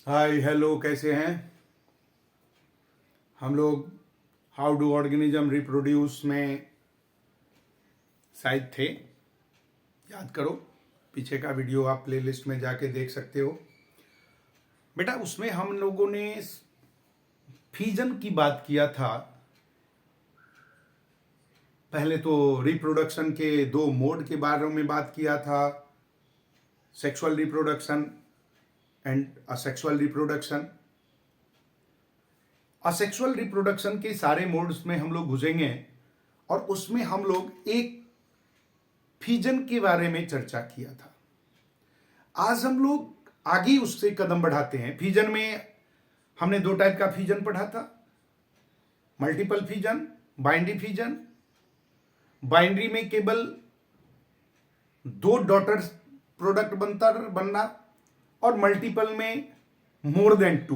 Hi hello, कैसे हैं हम लोग? हाउ डू ऑर्गेनिज्म रिप्रोड्यूस में शायद थे। याद करो, पीछे का वीडियो आप प्लेलिस्ट में जाके देख सकते हो। बेटा, उसमें हम लोगों ने फीजन की बात किया था। पहले तो रिप्रोडक्शन के दो मोड के बारे में बात किया था, sexual reproduction and asexual reproduction. Asexual reproduction के सारे मोड्स में हम लोग घुसेंगे और उसमें हम लोग एक फीजन के बारे में चर्चा किया था। आज हम लोग आगे उससे कदम बढ़ाते हैं। फीजन में हमने दो टाइप का फीजन पढ़ा था, multiple fission, binary fission. Binary में केवल दो डॉटर प्रोडक्ट बनना और मल्टीपल में more than two.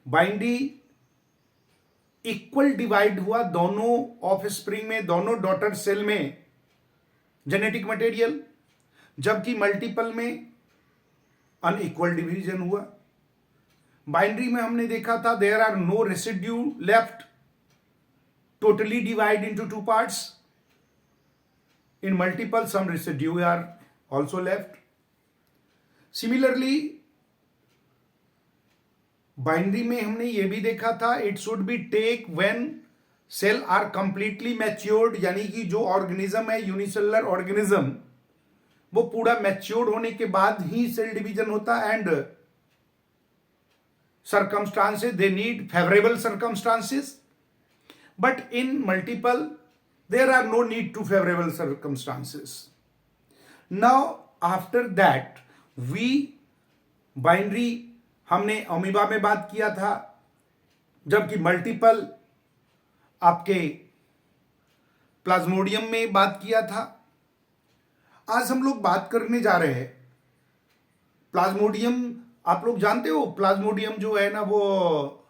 Binary equal divide हुआ दोनों ऑफ स्प्रिंग में, दोनों डॉटर सेल में जेनेटिक मटेरियल, जबकि मल्टीपल में अनइक्वल डिवीजन हुआ। बाइनरी में हमने देखा था there are no residue left, totally divide into two parts. In multiple some residue are also left. Similarly, बाइनरी में हमने ये भी देखा था it should be take when cell are completely matured, यानी कि जो ऑर्गेनिज्म है यूनिसेलुलर ऑर्गेनिज्म, वो पूरा मैच्योर्ड होने के बाद ही सेल डिवीजन होता। And circumstances, they need favorable circumstances, but in multiple there are no need to favorable circumstances. Now after that we binary हमने अमीबा में बात किया था, जबकि मल्टीपल आपके प्लाज्मोडियम में बात किया था। आज हम लोग बात करने जा रहे हैं प्लाज्मोडियम। आप लोग जानते हो प्लाज्मोडियम जो है ना, वो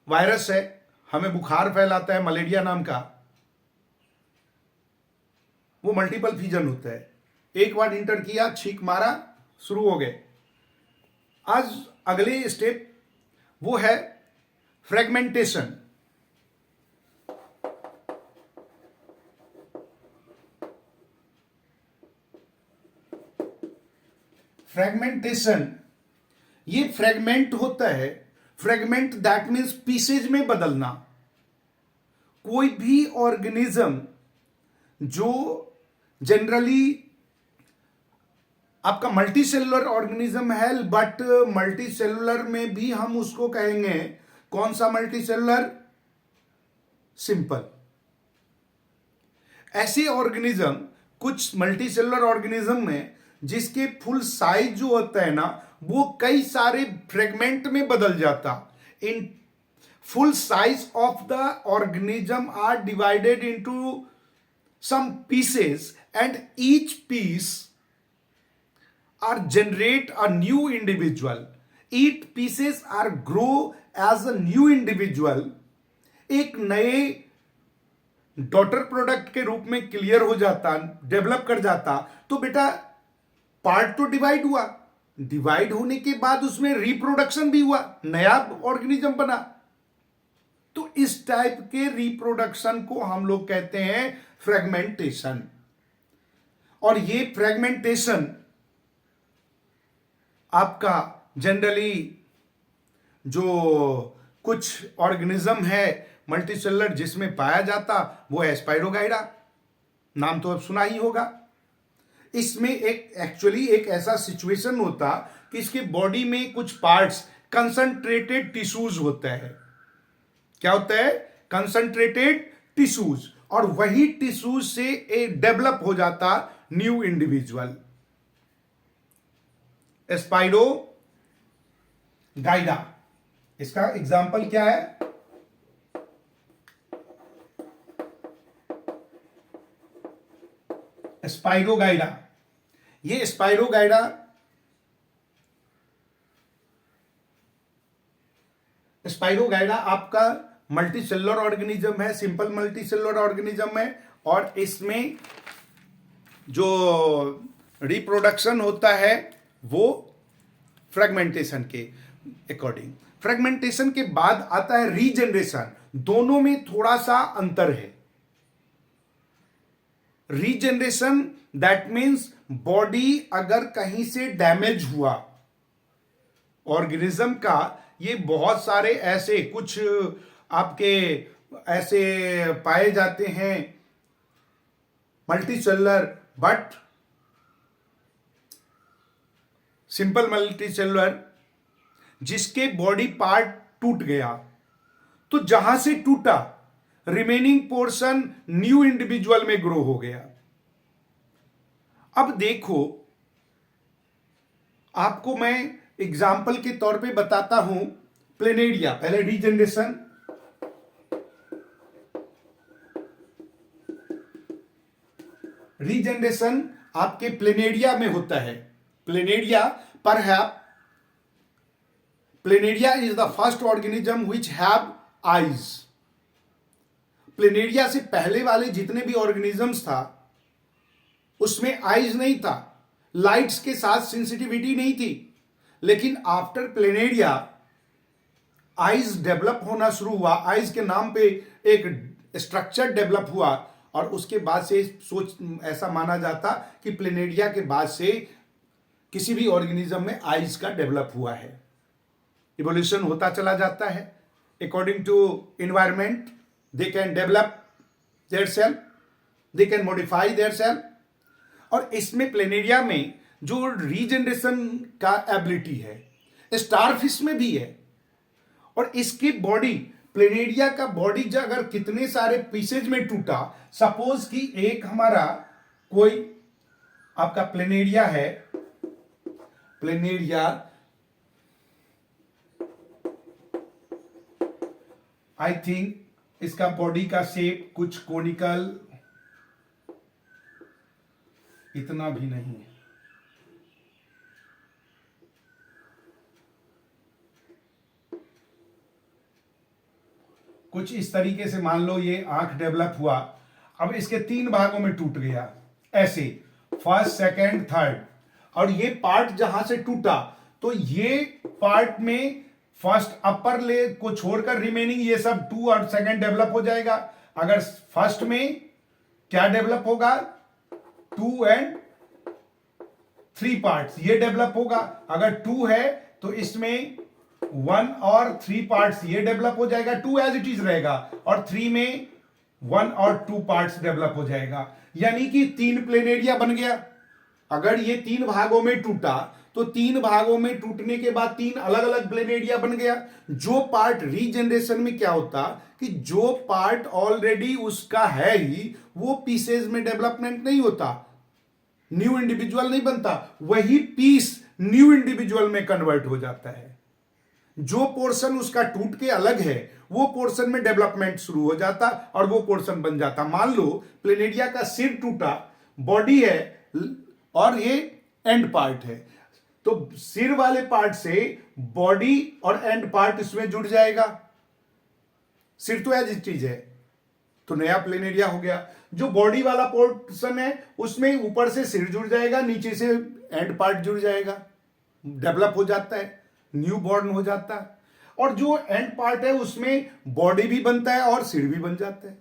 वायरस है, हमें बुखार फैलाता है मलेरिया नाम का। वो मल्टीपल फीजन होता है, एक बार इंटर किया, छींक मारा, शुरू हो गए। आज अगले स्टेप वो है फ्रेगमेंटेशन। फ्रेगमेंटेशन ये फ्रेगमेंट होता है, फ्रेगमेंट दैट मीन्स पीसेज में बदलना। कोई भी ऑर्गेनिज्म जो जनरली आपका मल्टी सेलुलर ऑर्गेनिज्म है, बट मल्टी सेलुलर में भी हम उसको कहेंगे कौन सा मल्टी सेलुलर? सिंपल। ऐसे ऑर्गेनिज्म, कुछ मल्टी सेलुलर ऑर्गेनिज्म में जिसके फुल साइज जो होता है ना, वो कई सारे फ्रेगमेंट में बदल जाता। In full size of the organism are divided into some pieces, and each piece are generate a new individual. Each pieces are grow as a new individual, एक नए डॉटर प्रोडक्ट के रूप में क्लियर हो जाता, डेवलप कर जाता। तो बेटा पार्ट तो डिवाइड हुआ, डिवाइड होने के बाद उसमें रिप्रोडक्शन भी हुआ, नया ऑर्गेनिज्म बना। तो इस टाइप के रिप्रोडक्शन को हम लोग कहते हैं फ्रेगमेंटेशन। और ये फ्रेगमेंटेशन आपका जनरली जो कुछ ऑर्गेनिज्म है मल्टीसेलुलर जिसमें पाया जाता, वो है स्पाइरोगाइडा। नाम तो अब सुना ही होगा। इसमें एक एक्चुअली एक ऐसा सिचुएशन होता कि इसके बॉडी में कुछ पार्ट्स कंसंट्रेटेड टिश्यूज होता है। क्या होता है? Concentrated tissues. और वही टिश्यूज से एक डेवलप हो जाता न्यू इंडिविजुअल, स्पाइरोगाइडा। इसका एग्जाम्पल क्या है? स्पाइरोगाइडा। ये स्पाइरोगाइडा आपका मल्टी सेलुलर ऑर्गेनिज्म है, सिंपल मल्टी सेलुलर ऑर्गेनिज्म है। और इसमें जो रिप्रोडक्शन होता है वो फ्रेगमेंटेशन के अकॉर्डिंग। फ्रेगमेंटेशन के बाद आता है रीजनरेशन। दोनों में थोड़ा सा अंतर है। रीजनरेशन दैट मीन्स बॉडी अगर कहीं से डैमेज हुआ ऑर्गेनिज्म का, ये बहुत सारे ऐसे कुछ आपके ऐसे पाए जाते हैं मल्टीसेलुलर, बट सिंपल मल्टीसेलुलर, जिसके बॉडी पार्ट टूट गया, तो जहां से टूटा रिमेनिंग पोर्शन न्यू इंडिविजुअल में ग्रो हो गया। अब देखो, आपको मैं एग्जाम्पल के तौर पे बताता हूं प्लेनेडिया। पहले रीजनरेशन, रीजनरेशन आपके प्लेनेडिया में होता है। Planaria perhaps planaria is the first organism which have eyes. Planaria से पहले वाले जितने भी ऑर्गेनिजम्स था उसमें आईज नहीं था, लाइट्स के साथ सेंसिटिविटी नहीं थी। लेकिन आफ्टर प्लेनेडिया आईज डेवलप होना शुरू हुआ, आईज के नाम पे एक स्ट्रक्चर डेवलप हुआ, और उसके बाद से ऐसा माना जाता कि प्लेनेडिया के बाद से किसी भी ऑर्गेनिज्म में आईज का डेवलप हुआ है। इवोल्यूशन होता चला जाता है according to environment. They can develop their self, they can modify their self. और इसमें प्लेनेडिया में जो रीजनरेशन का एबिलिटी है स्टारफिश में भी है। और इसकी बॉडी, प्लेनेडिया का बॉडी जो अगर कितने सारे पीसेज में टूटा, सपोज कि एक हमारा कोई आपका प्लेनेडिया है, प्लेनेडिया आई थिंक इसका बॉडी का शेप कुछ कोनिकल, इतना भी नहीं है, कुछ इस तरीके से मान लो ये आंख डेवलप हुआ। अब इसके 3 भागों में टूट गया ऐसे, फर्स्ट सेकंड थर्ड, और ये पार्ट जहां से टूटा तो ये पार्ट में फर्स्ट अपर ले को छोड़कर रिमेनिंग ये सब 2 और सेकंड डेवलप हो जाएगा। अगर फर्स्ट में क्या डेवलप होगा, 2 एंड 3 पार्ट्स ये डेवलप होगा। अगर 2 है तो इसमें 1 और 3 पार्ट्स ये डेवलप हो जाएगा, 2 एज इट इज रहेगा, और 3 में 1 और 2 पार्ट्स डेवलप हो जाएगा। यानी कि 3 प्लेनेडिया बन गया। अगर ये 3 भागों में टूटा तो 3 भागों में टूटने के बाद 3 अलग अलग प्लेनेडिया बन गया। जो पार्ट रीजनरेशन में क्या होता कि जो पार्ट ऑलरेडी उसका है ही, वो पीसेज में डेवलपमेंट नहीं होता, न्यू इंडिविजुअल नहीं बनता, वही पीस न्यू इंडिविजुअल में कन्वर्ट हो जाता है। जो पोर्शन उसका टूट के अलग है वो पोर्शन में डेवलपमेंट शुरू हो जाता और वो पोर्शन बन जाता। मान लो प्लेनेडिया का सिर टूटा, बॉडी है और ये एंड पार्ट है, तो सिर वाले पार्ट से बॉडी और एंड पार्ट इसमें जुड़ जाएगा। सिर तो एज चीज है, तो नया प्लेनेडिया हो गया। जो बॉडी वाला पोर्शन है उसमें ऊपर से सिर जुड़ जाएगा, नीचे से एंड पार्ट जुड़ जाएगा, डेवलप हो जाता है, न्यू बॉर्न हो जाता है। और जो एंड पार्ट है उसमें बॉडी भी बनता है और सिर भी बन जाता है।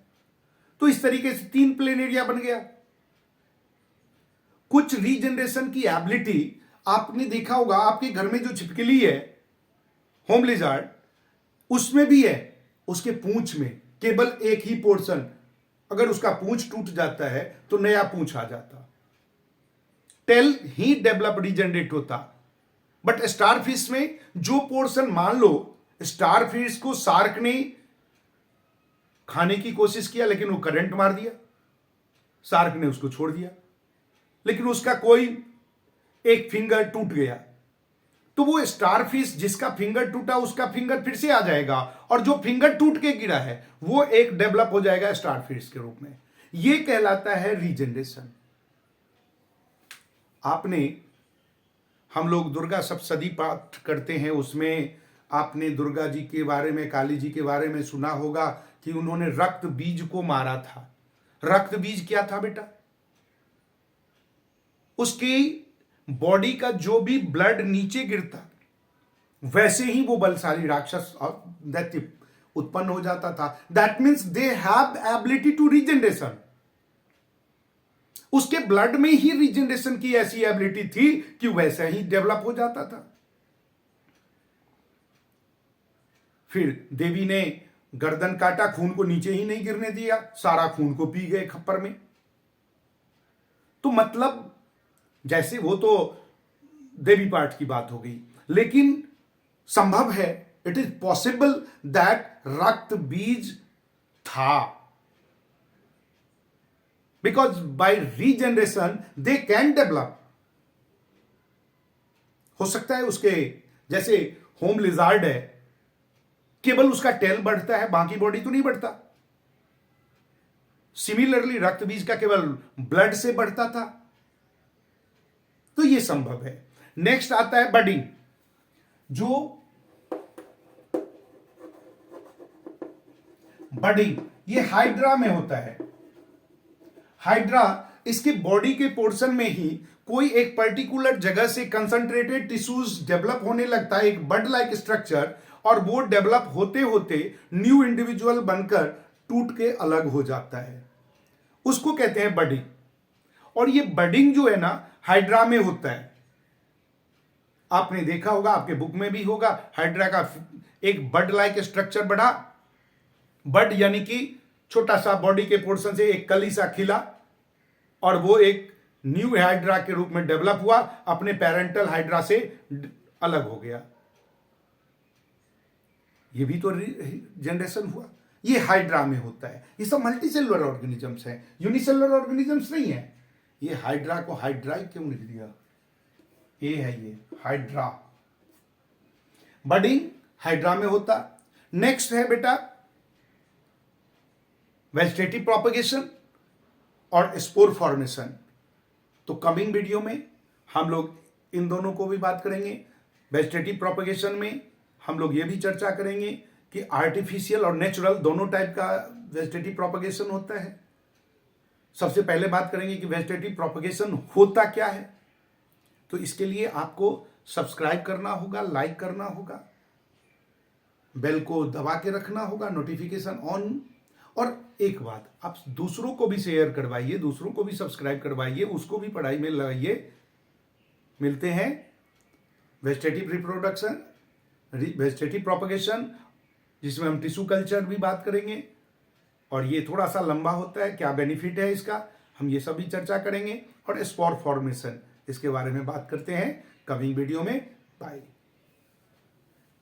तो इस तरीके से 3 प्लेनेडिया बन गया। कुछ रीजनरेशन की एबिलिटी आपने देखा होगा, आपके घर में जो छिपकली है होम लिजार्ड, उसमें भी है। उसके पूंछ में केवल एक ही पोर्शन, अगर उसका पूंछ टूट जाता है तो नया पूंछ आ जाता, टेल ही डेवलप रीजनरेट होता। बट स्टारफिश में जो पोर्शन, मान लो स्टारफिश को शार्क ने खाने की कोशिश किया लेकिन वो करंट मार दिया, शार्क ने उसको छोड़ दिया, लेकिन उसका कोई एक फिंगर टूट गया, तो वो स्टारफिश जिसका फिंगर टूटा उसका फिंगर फिर से आ जाएगा, और जो फिंगर टूट के गिरा है वो एक डेवलप हो जाएगा स्टारफिश के रूप में। ये कहलाता है रीजनरेशन। आपने, हम लोग दुर्गा सप्तशती पाठ करते हैं, उसमें आपने दुर्गा जी के बारे में, काली जी के बारे में सुना होगा कि उन्होंने रक्त बीज को मारा था। रक्त बीज क्या था बेटा? उसकी बॉडी का जो भी ब्लड नीचे गिरता वैसे ही वो बलशाली राक्षस और दैत्य उत्पन्न हो जाता था। That means they have ability to regeneration. उसके ब्लड में ही रीजनरेशन की ऐसी एबिलिटी थी कि वैसा ही डेवलप हो जाता था। फिर देवी ने गर्दन काटा, खून को नीचे ही नहीं गिरने दिया, सारा खून को पी गए खप्पर में। तो मतलब जैसे वो तो देवी पाठ की बात हो गई, लेकिन संभव है, इट इज पॉसिबल दैट रक्त बीज था, because by regeneration they can develop. हो सकता है उसके जैसे होम लिजार्ड है, केवल उसका टेल बढ़ता है, बाकी बॉडी तो नहीं बढ़ता। सिमिलरली रक्त बीज का केवल ब्लड से बढ़ता था, तो यह संभव है। नेक्स्ट आता है बडिंग, जो बडिंग ये हाइड्रा में होता है। हाइड्रा इसके बॉडी के पोर्शन में ही कोई एक पर्टिकुलर जगह से कंसंट्रेटेड टिश्यूज डेवलप होने लगता है, एक बड लाइक स्ट्रक्चर, और वो डेवलप होते होते न्यू इंडिविजुअल बनकर टूट के अलग हो जाता है, उसको कहते हैं बडिंग। और ये बडिंग जो है ना, हाइड्रा में होता है। आपने देखा होगा, आपके बुक में भी होगा, हाइड्रा का एक बड लाइक स्ट्रक्चर बना, बड यानी कि छोटा सा बॉडी के पोर्शन से एक कली सा खिला, और वो एक न्यू हाइड्रा के रूप में डेवलप हुआ, अपने पेरेंटल हाइड्रा से अलग हो गया। ये भी तो जनरेशन हुआ, ये हाइड्रा में होता है। ये सब मल्टीसेलुलर ऑर्गेनिजम्स हैं, यूनिसेलुलर ऑर्गेनिजम्स नहीं है। ये हाइड्रा को हाइड्राई क्यों लिख दिया, ये है ये हाइड्रा। बडिंग हाइड्रा में होता। नेक्स्ट है बेटा वेजिटेटिव प्रोपगेशन और स्पोर फॉर्मेशन। तो कमिंग वीडियो में हम लोग इन दोनों को भी बात करेंगे। वेजिटेटिव प्रोपगेशन में हम लोग ये भी चर्चा करेंगे कि आर्टिफिशियल और नेचुरल दोनों टाइप का वेजिटेटिव प्रोपगेशन होता है। सबसे पहले बात करेंगे कि वेजिटेटिव प्रोपगेशन होता क्या है। तो इसके लिए आपको सब्सक्राइब करना होगा, लाइक करना होगा, बेल को दबा के रखना होगा, नोटिफिकेशन ऑन। और एक बात, आप दूसरों को भी शेयर करवाइए, दूसरों को भी सब्सक्राइब करवाइए, उसको भी पढ़ाई में लगाइए। मिलते हैं वेजिटेटिव रिप्रोडक्शन, वेजिटेटिव प्रोपगेशन, जिसमें हम टिश्यू कल्चर भी बात करेंगे, और ये थोड़ा सा लंबा होता है, क्या बेनिफिट है इसका, हम ये सब भी चर्चा करेंगे। और स्पोर फॉर्मेशन, इसके बारे में बात करते हैं कमिंग वीडियो में। बाय।